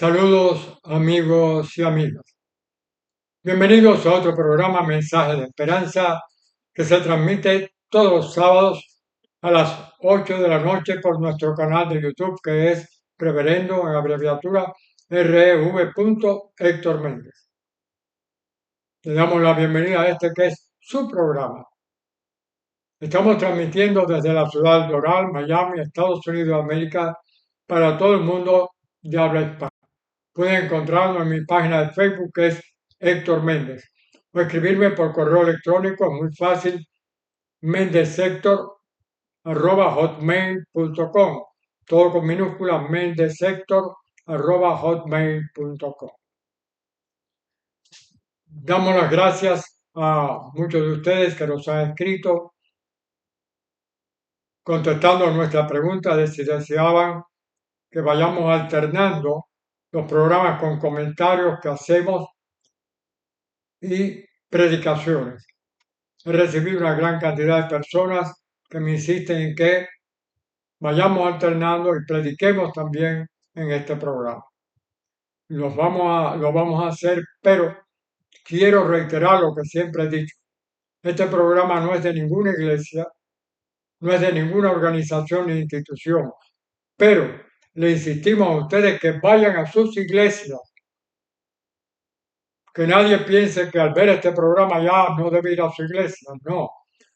Saludos amigos y amigas. Bienvenidos a otro programa Mensaje de Esperanza que se transmite todos los sábados a las 8 de la noche por nuestro canal de YouTube que es Reverendo en abreviatura REV. Héctor Méndez. Le damos la bienvenida a este que es su programa. Estamos transmitiendo desde la ciudad de Doral, Miami, Estados Unidos de América, para todo el mundo de habla hispana. Pueden encontrarnos en mi página de Facebook que es Héctor Méndez o escribirme por correo electrónico, es muy fácil, mendezhector@hotmail.com, todo con minúsculas, mendezhector@hotmail.com. Damos las gracias a muchos de ustedes que nos han escrito contestando nuestra pregunta de si deseaban que vayamos alternando los programas con comentarios que hacemos y predicaciones. He recibido una gran cantidad de personas que me insisten en que vayamos alternando y prediquemos también en este programa. Lo vamos a hacer, pero quiero reiterar lo que siempre he dicho. Este programa no es de ninguna iglesia, no es de ninguna organización ni institución, pero le insistimos a ustedes que vayan a sus iglesias, que nadie piense que al ver este programa ya no debe ir a su iglesia. No,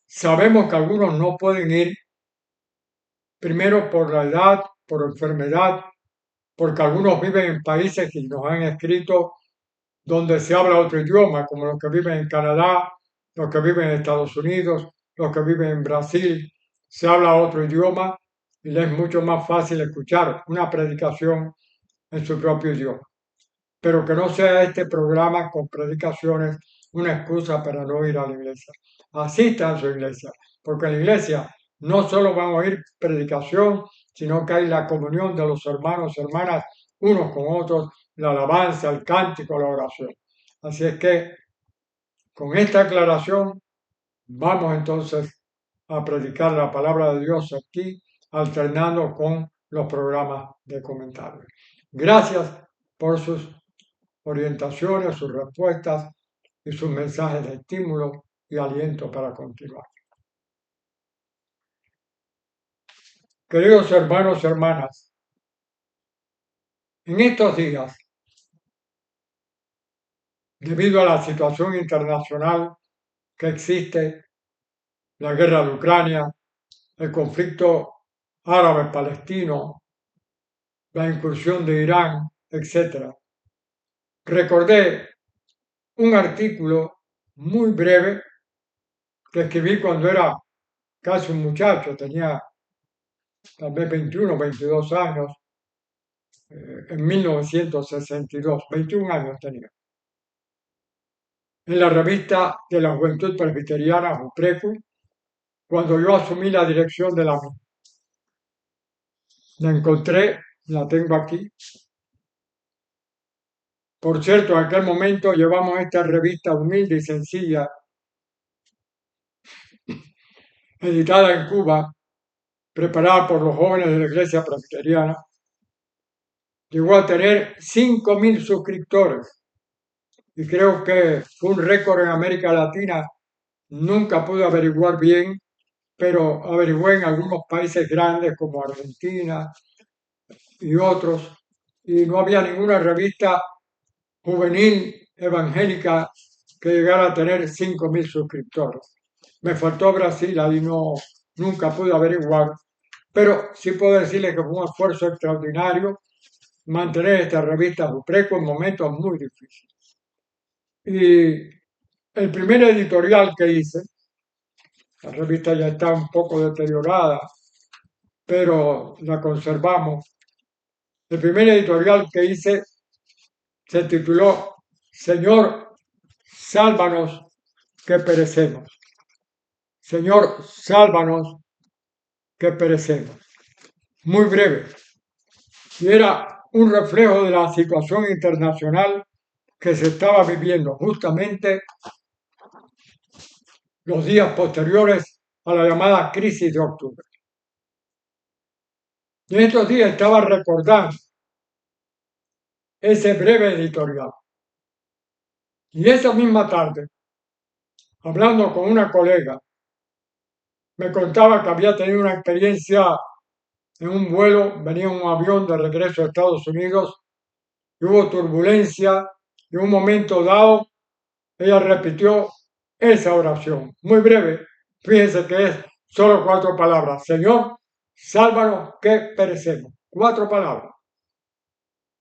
sabemos que algunos no pueden ir, primero por la edad, por enfermedad, porque algunos viven en países que nos han escrito donde se habla otro idioma, como los que viven en Canadá, los que viven en Estados Unidos, los que viven en Brasil, se habla otro idioma y les es mucho más fácil escuchar una predicación en su propio idioma. Pero que no sea este programa con predicaciones una excusa para no ir a la iglesia. Asista a su iglesia, porque en la iglesia no solo van a oír predicación, sino que hay la comunión de los hermanos y hermanas unos con otros, la alabanza, el cántico, la oración. Así es que con esta aclaración vamos entonces a predicar la palabra de Dios aquí, alternando con los programas de comentarios. Gracias por sus orientaciones, sus respuestas y sus mensajes de estímulo y aliento para continuar. Queridos hermanos y hermanas, en estos días, debido a la situación internacional que existe, la guerra de Ucrania, el conflicto árabe-palestino, la incursión de Irán, etc., recordé un artículo muy breve que escribí cuando era casi un muchacho, tenía tal vez 21, 22 años, en 1962, 21 años tenía, en la revista de la Juventud Presbiteriana Juprecu, cuando yo asumí la dirección de la misma. La encontré, la tengo aquí. Por cierto, en aquel momento llevamos esta revista humilde y sencilla, editada en Cuba, preparada por los jóvenes de la Iglesia Presbiteriana. Llegó a tener 5.000 suscriptores y creo que fue un récord en América Latina. Nunca pude averiguar bien, pero averigué en algunos países grandes como Argentina y otros, y no había ninguna revista juvenil evangélica que llegara a tener 5.000 suscriptores. Me faltó Brasil, ahí no, nunca pude averiguar, pero sí puedo decirle que fue un esfuerzo extraordinario mantener esta revista Jupreco en momentos muy difíciles. Y el primer editorial que hice, la revista ya está un poco deteriorada, pero la conservamos. El primer editorial que hice se tituló Señor, sálvanos que perecemos. Señor, sálvanos que perecemos. Muy breve. Y era un reflejo de la situación internacional que se estaba viviendo justamente los días posteriores a la llamada crisis de octubre. Y en estos días estaba recordando ese breve editorial. Y esa misma tarde, hablando con una colega, me contaba que había tenido una experiencia en un vuelo, venía un avión de regreso a Estados Unidos, y hubo turbulencia, y en un momento dado ella repitió esa oración, muy breve, fíjense que es solo 4 palabras: Señor, sálvanos que perecemos. 4 palabras,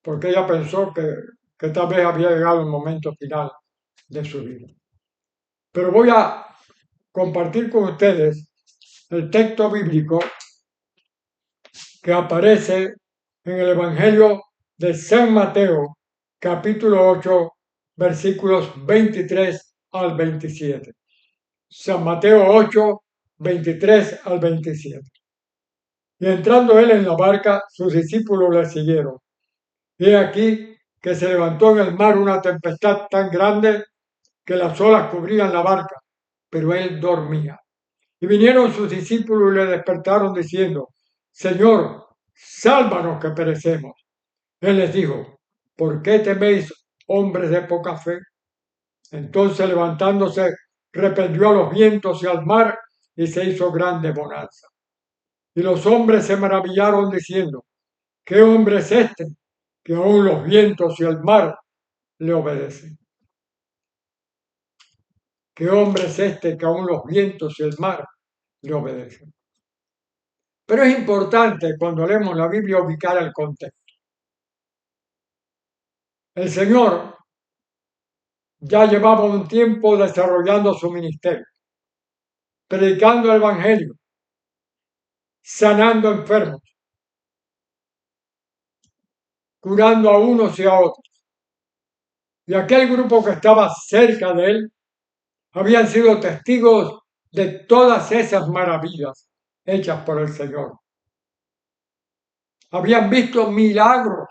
porque ella pensó que tal vez había llegado el momento final de su vida. Pero voy a compartir con ustedes el texto bíblico que aparece en el Evangelio de San Mateo, capítulo 8, versículos 23 al 27. San Mateo 8, 23 al 27. Y entrando él en la barca, sus discípulos le siguieron. Y he aquí que se levantó en el mar una tempestad tan grande que las olas cubrían la barca, pero él dormía. Y vinieron sus discípulos y le despertaron diciendo: Señor, sálvanos que perecemos. Él les dijo: ¿por qué teméis, hombres de poca fe? Entonces, levantándose, reprendió a los vientos y al mar, y se hizo grande bonanza. Y los hombres se maravillaron diciendo: ¿qué hombre es este, que aun los vientos y el mar le obedecen? ¿Qué hombre es este, que aun los vientos y el mar le obedecen? Pero es importante, cuando leemos la Biblia, ubicar el contexto. El Señor ya llevaba un tiempo desarrollando su ministerio, predicando el Evangelio, sanando enfermos, curando a unos y a otros. Y aquel grupo que estaba cerca de él habían sido testigos de todas esas maravillas hechas por el Señor. Habían visto milagros,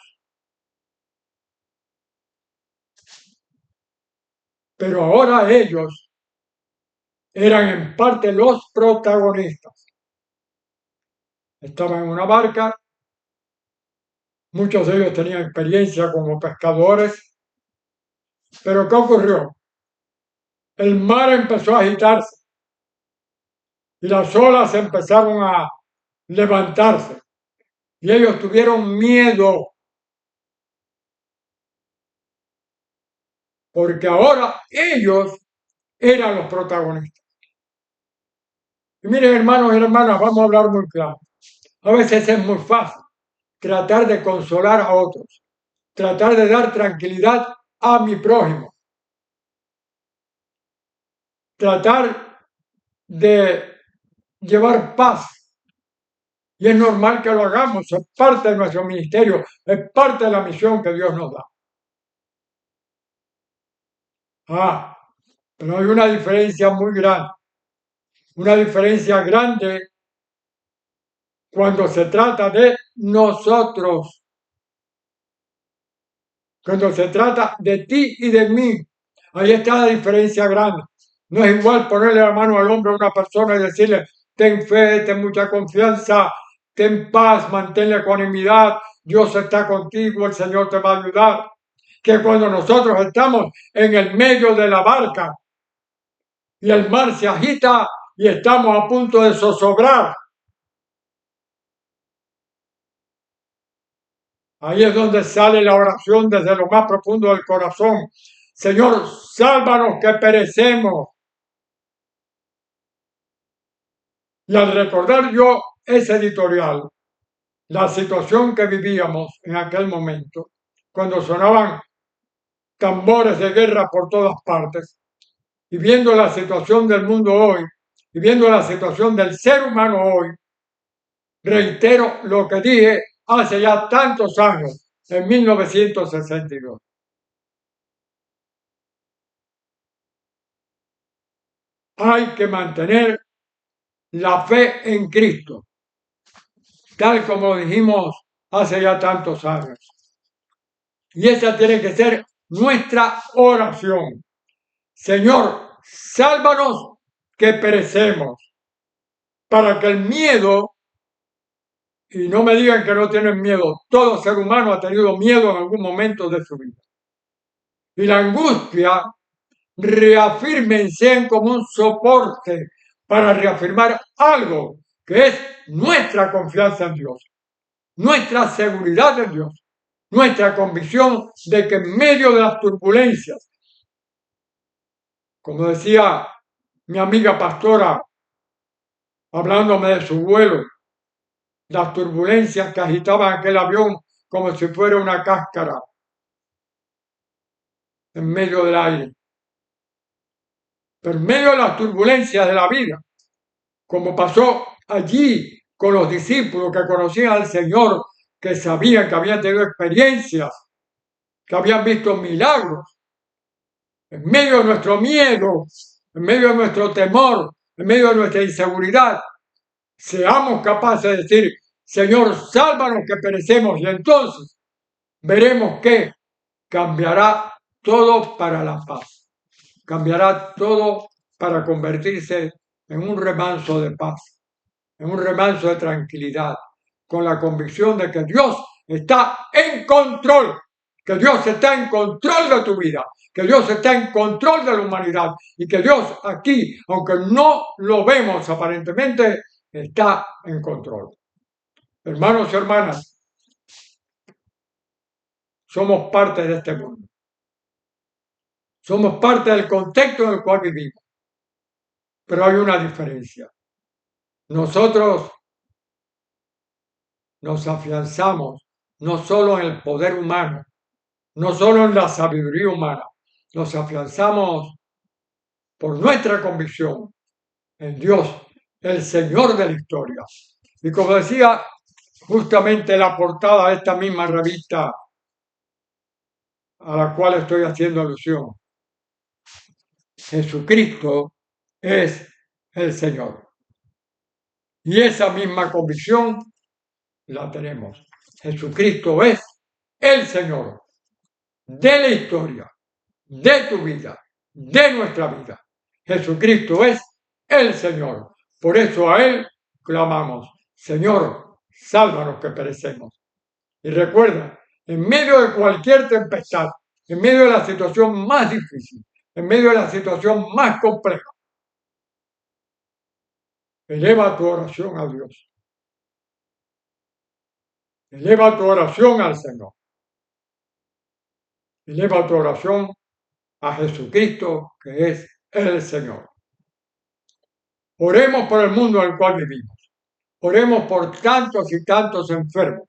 pero ahora ellos eran en parte los protagonistas. Estaban en una barca, muchos de ellos tenían experiencia como pescadores, pero ¿qué ocurrió? El mar empezó a agitarse y las olas empezaron a levantarse y ellos tuvieron miedo, porque ahora ellos eran los protagonistas. Y miren, hermanos y hermanas, vamos a hablar muy claro. A veces es muy fácil tratar de consolar a otros, tratar de dar tranquilidad a mi prójimo, tratar de llevar paz. Y es normal que lo hagamos, es parte de nuestro ministerio, es parte de la misión que Dios nos da. Pero hay una diferencia muy grande, una diferencia grande cuando se trata de nosotros, cuando se trata de ti y de mí. Ahí está la diferencia grande. No es igual ponerle la mano al hombro a una persona y decirle: ten fe, ten mucha confianza, ten paz, mantén la ecuanimidad, Dios está contigo, el Señor te va a ayudar. Que cuando nosotros estamos en el medio de la barca y el mar se agita y estamos a punto de zozobrar, ahí es donde sale la oración desde lo más profundo del corazón: Señor, sálvanos que perecemos. Y al recordar yo ese editorial, la situación que vivíamos en aquel momento, cuando sonaban tambores de guerra por todas partes, y viendo la situación del mundo hoy, y viendo la situación del ser humano hoy, reitero lo que dije hace ya tantos años, en 1962. Hay que mantener la fe en Cristo, tal como dijimos hace ya tantos años. Y esa tiene que ser nuestra oración. Señor, sálvanos que perecemos, para que el miedo Y no me digan que no tienen miedo. Todo ser humano ha tenido miedo en algún momento de su vida. Y la angustia, reafírmense como un soporte para reafirmar algo que es nuestra confianza en Dios, nuestra seguridad en Dios, nuestra convicción de que en medio de las turbulencias, como decía mi amiga pastora, hablándome de su vuelo, las turbulencias que agitaban aquel avión como si fuera una cáscara en medio del aire. Pero en medio de las turbulencias de la vida, como pasó allí con los discípulos que conocían al Señor, que sabían que habían tenido experiencias, que habían visto milagros, en medio de nuestro miedo, en medio de nuestro temor, en medio de nuestra inseguridad, seamos capaces de decir, Señor, sálvanos que perecemos, y entonces veremos que cambiará todo para la paz, cambiará todo para convertirse en un remanso de paz, en un remanso de tranquilidad, con la convicción de que Dios está en control, que Dios está en control de tu vida, que Dios está en control de la humanidad y que Dios aquí, aunque no lo vemos aparentemente, está en control. Hermanos y hermanas, somos parte de este mundo. Somos parte del contexto en el cual vivimos. Pero hay una diferencia. Nosotros nos afianzamos no solo en el poder humano, no solo en la sabiduría humana, nos afianzamos por nuestra convicción en Dios, el Señor de la historia. Y como decía justamente la portada de esta misma revista a la cual estoy haciendo alusión, Jesucristo es el Señor. Y esa misma convicción la tenemos. Jesucristo es el Señor de la historia, de tu vida, de nuestra vida. Jesucristo es el Señor. Por eso a Él clamamos, Señor, sálvanos que perecemos. Y recuerda, en medio de cualquier tempestad, en medio de la situación más difícil, en medio de la situación más compleja, eleva tu oración a Dios. Eleva tu oración al Señor. Eleva tu oración a Jesucristo, que es el Señor. Oremos por el mundo en el cual vivimos. Oremos por tantos y tantos enfermos.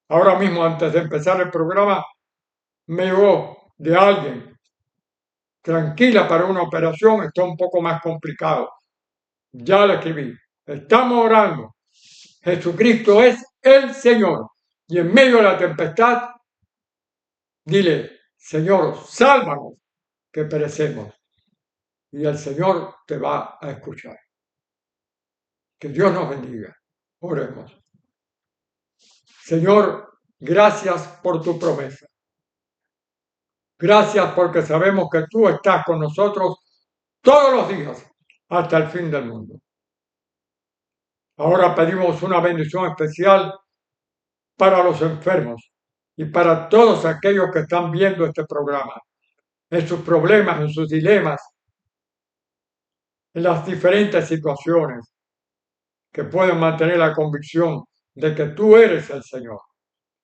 Ahora mismo, antes de empezar el programa, me llegó de alguien tranquila para una operación, está un poco más complicado. Ya le escribí. Estamos orando. Jesucristo es el Señor. Y en medio de la tempestad, dile, Señor, sálvanos que perecemos. Y el Señor te va a escuchar. Que Dios nos bendiga. Oremos. Señor, gracias por tu promesa. Gracias porque sabemos que tú estás con nosotros todos los días hasta el fin del mundo. Ahora pedimos una bendición especial para los enfermos y para todos aquellos que están viendo este programa, en sus problemas, en sus dilemas, en las diferentes situaciones, que pueden mantener la convicción de que tú eres el Señor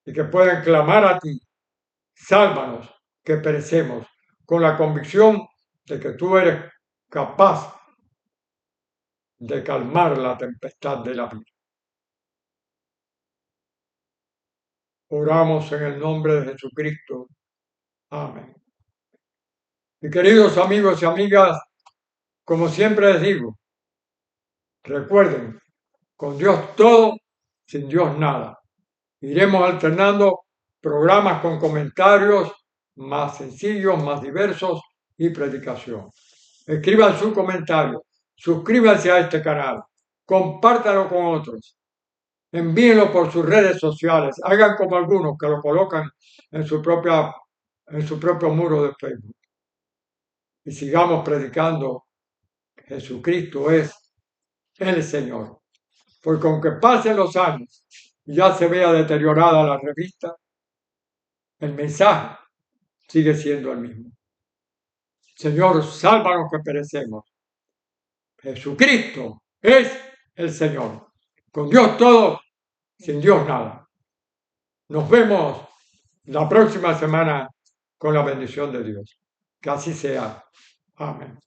y que pueden clamar a ti, sálvanos que perecemos, con la convicción de que tú eres capaz de calmar la tempestad de la vida. Oramos en el nombre de Jesucristo. Amén. Y queridos amigos y amigas, como siempre les digo, recuerden, con Dios todo, sin Dios nada. Iremos alternando programas con comentarios más sencillos, más diversos y predicación. Escriban su comentario, suscríbanse a este canal, compártanlo con otros, envíenlo por sus redes sociales, hagan como algunos que lo colocan en su propio muro de Facebook. Y sigamos predicando, Jesucristo es el Señor. porque aunque pasen los años y ya se vea deteriorada la revista, el mensaje sigue siendo el mismo. Señor, sálvanos que perecemos. Jesucristo es el Señor. Con Dios todo, sin Dios nada. Nos vemos la próxima semana con la bendición de Dios. Que así sea. Amén.